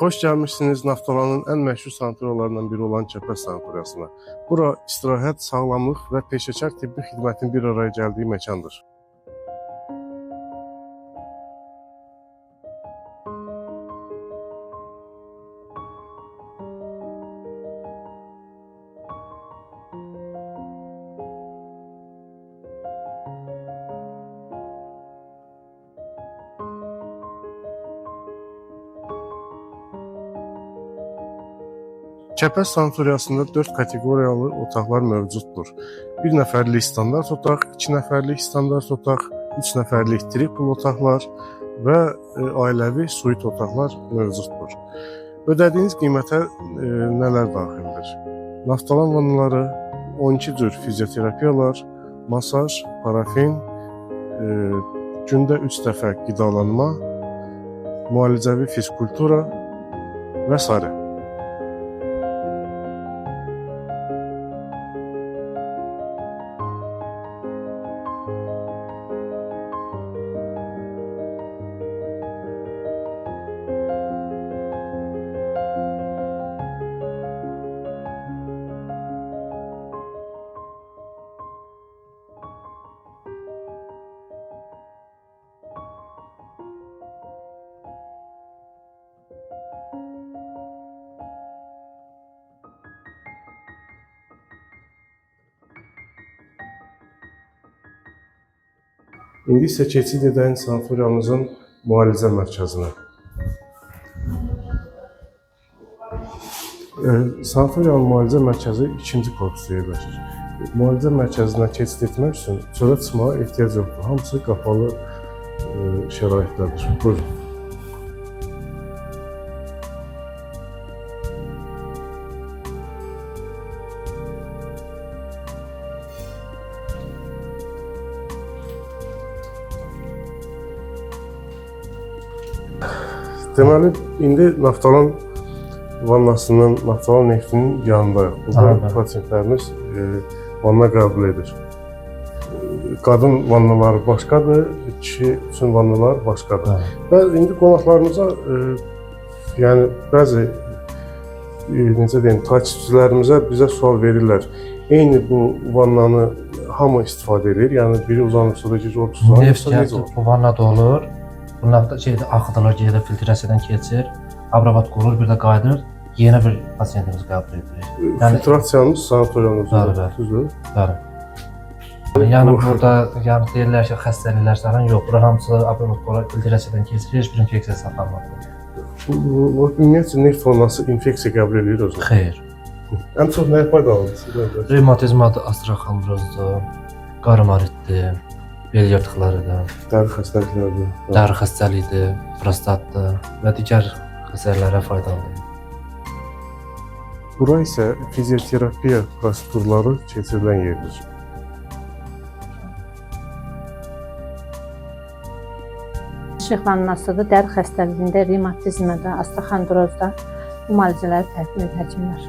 Xoş gəlmişsiniz Naftalanın ən məşhur sanatoriyalarından biri olan Kəpəz sanatoriyasına. Bura istirahət, sağlamlıq və peşəkar tibbi xidmətin bir araya gəldiyi məkandır. Kəpəz sanatoriyasında 4 kateqoriyalı otaqlar mövcuddur. 1 nəfərlik standart otaq, 2 nəfərlik standart otaq, 3 nəfərlik triple otaqlar və ailəvi suit otaqlar mövcuddur. Ödədiyiniz qiymətə nələr daxildir? Naftalan vannaları, 12 cür fizioterapiyalar, masaj, parafin, gündə 3 dəfə qidalanma, müalicəvi fizkultura və s. İndi isə keçid edək sanatoriyamızın müalicə mərkəzinə. Sanatoriyanın müalicə mərkəzi 2-ci korpusda yerləşir. Müalicə mərkəzinə keçid etmək üçün çölə çıxmağa ehtiyac yoxdur. Hamısı qapalı şəraitdədir. Buyurun. Deməli, indi Naftalan vannasının, Naftalan neftinin yanındayıq. Burada pasientlərimiz vanna qəbul edir. Qadın vannaları başqadır, kişi üçün vannalar başqadır. Və indi qonaqlarımıza, yəni bəzi necə deyim, takipçilərimizə bizə sual verirlər. Eyni bu vannanı hamı istifadə edir, yəni biri uzanırsa da ki, ortasına. Neft gəlib bu vannada olur. Bunlar da axıdılır, gedir, filtrasiyadan keçir, abrabat qurulur, bir də qayıdır, yeni bir pasiyentimiz qəbul edilir. Filtrasiyanız sanatoriyamızda düzdür? Bəli. Yəni burada deyirlər ki, xəstəliklər saran yox, bura hamısı abrabat qurulur, filtrasiyadan keçir, heç bir infeksiya saxlanmır. Ümumiyyətlə neft vannası infeksiya qəbul edir özünə? Xeyr. Ən çox nəyə faydalıdır? Revmatizmadır, astroxondrozdur, qarmaritdir, bel yırtıqlarıdır, dəri xəstəliklərdir, dəri xəstəliyidir, prostatdır və digər xəstəliklərə faydalıdır. Bura isə fizioterapiya prosedurları keçirilən yerdir. İşıq vannasıdır, dəri xəstəliyində, revmatizmada, astroxondrozda bu müalicələri tətbiq edir həkimlər.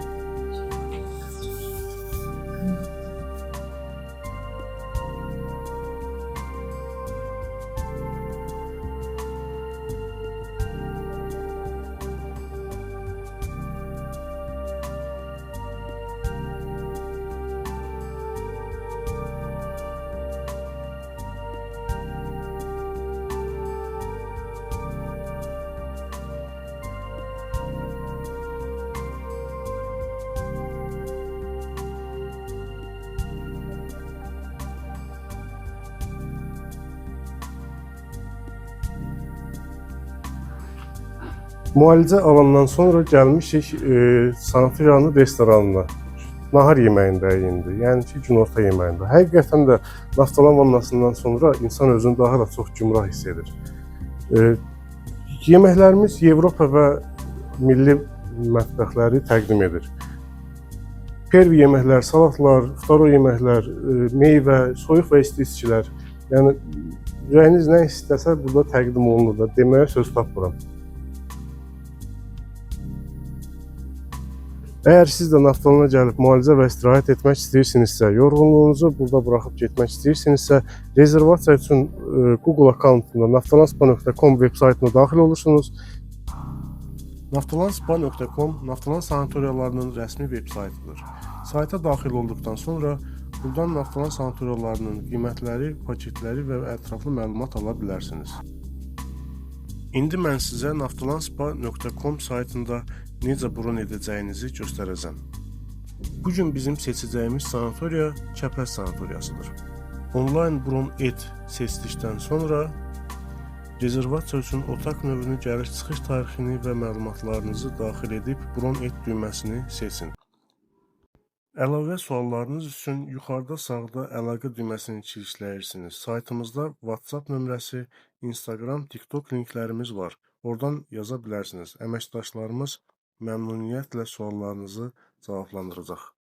Müalicə alandan sonra gəlmişik sanatoriyanın restoranına. Nahar yeməyində indi, yəni ki, günorta yeməyində. Həqiqətən də Naftalan vannasından sonra insan özünü daha da çox gümrah hiss edir. Yeməklərimiz Avropa və milli mətbəxləri təqdim edir. Pervi yeməklər, salatlar, fitaro yeməklər, meyvə, soyuq və isti içkilər. Yəni, ürəyiniz nə istəsə burada təqdim olunur da, deməyə söz tapmıram. Əgər siz də Naftalana gəlib müalicə və istirahət etmək istəyirsinizsə, yorğunluğunuzu burada buraxıb getmək istəyirsinizsə, rezervasiya üçün Google akkauntunda naftalanSpa.com veb saytına daxil olursunuz. Naftalan.spa.com Naftalan sanatoriyalarının rəsmi veb-saytıdır. Sayta daxil olduqdan sonra buradan Naftalan sanatoriyalarının qiymətləri, paketləri və ətraflı məlumat ala bilərsiniz. İndi mən sizə naftalan.spa.com saytında necə bron edəcəyinizi göstərəcəm. Bugün bizim seçəcəyimiz sanatoriya Kəpəz sanatoriyasıdır. Onlayn bron et seçdikdən sonra rezervasiya üçün otaq növünü, gəliş-çıxış tarixini və məlumatlarınızı daxil edib bron et düyməsini seçin. Əlavə suallarınız üçün yuxarıda sağda əlaqə düyməsini kilitləyirsiniz. Saytımızda WhatsApp nömrəsi, Instagram, TikTok linklərimiz var. Oradan yaza bilərsiniz. Əməkdaşlarımız məmnuniyyətlə suallarınızı cavablandıracaq.